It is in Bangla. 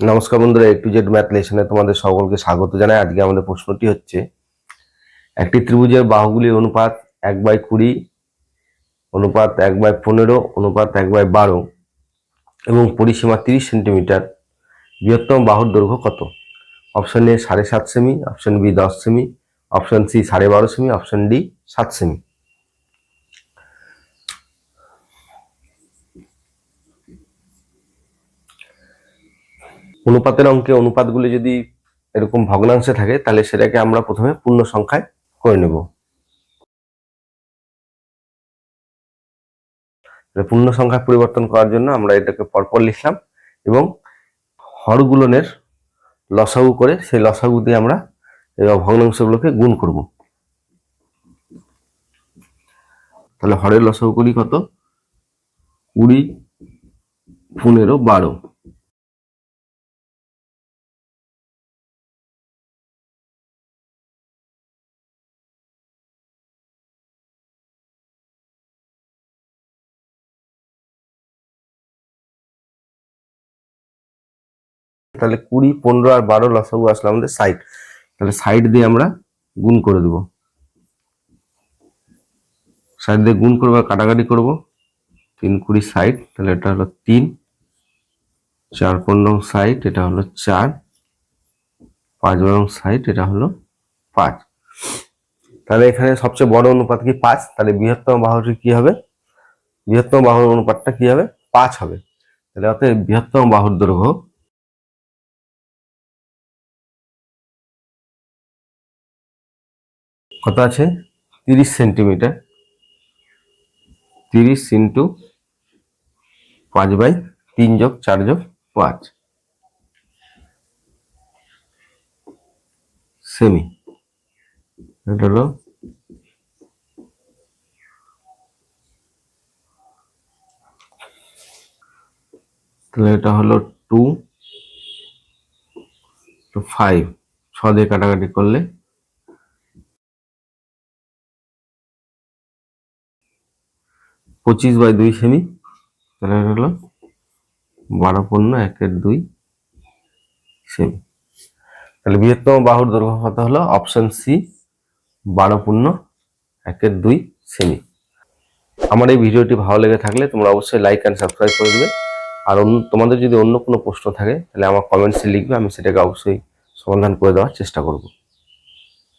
নমস্কার বন্ধুরা, A to Z ম্যাথ লেসনে তোমাদের সকলকে স্বাগত জানাই। আজকে আমাদের প্রশ্নটি হচ্ছে, একটি ত্রিভুজের বাহুগুলির অনুপাত 1/20, অনুপাত 1/15, অনুপাত 1/12 এবং পরিসীমা 30 সেন্টিমিটার। বৃহত্তম বাহুর দৈর্ঘ্য কত? অপশন এ 7.5 সেমি, অপশন বি 10 সেমি, অপশন সি 12.5 সেমি, অপশন ডি 7 সেমি। অনুপাতের অঙ্কে অনুপাতগুলি যদি এরকম ভগ্নাংশে থাকে তাহলে সেটাকে আমরা প্রথমে পূর্ণ সংখ্যায় করে নেব। পূর্ণ সংখ্যায় পরিবর্তন করার জন্য আমরা এটাকে পরপর লিখলাম এবং হরগুলনের লসাগু করে সেই লসাগু দিয়ে আমরা এই ভগ্নাংশগুলোকে গুণ করব। তাহলে হরের লসাগু করি কত? 20, 15, 12। তাহলে 20, 15 আর 12 লসাগু আসলে আমাদের 60। তাহলে 60 দিয়ে আমরা গুণ করে দেব। 60 দিয়ে গুণ করবো আর কাটাকাটি করবো। 3 20 60, তাহলে এটা হলো 3, 4 15 60, এটা হলো 4, 5 60, এটা হলো 5। তাহলে এখানে সবচেয়ে বড় অনুপাত কি? 5। তাহলে বৃহত্তম বাহুটি কি হবে? বৃহত্তম বাহুর অনুপাতটা কি হবে? 5 হবে। তাহলে অতএব বৃহত্তম বাহুর দৈর্ঘ্য কত আছে? 30 সেন্টিমিটার। 30 ইন্টু 5/3 যোগ 4 যোগ 5 সেমি। এটা হলো তাহলে এটা হলো 2 to 5, 6 দিয়ে কাটাকাটি করলে 25/2 সেমি। তাহলে এটা হলো 12.1/2 সেমি। তাহলে বৃহত্তম বাহুর দৈর্ঘ্য কত হলো? অপশন সি 12.1/2 সেমি। আমার এই ভিডিওটি ভালো লেগে থাকলে তোমরা অবশ্যই লাইক অ্যান্ড সাবস্ক্রাইব করে দেবে। আর তোমাদের যদি অন্য কোনো প্রশ্ন থাকে তাহলে আমার কমেন্টসে লিখবে, আমি সেটাকে অবশ্যই সমাধান করে দেওয়ার চেষ্টা করব।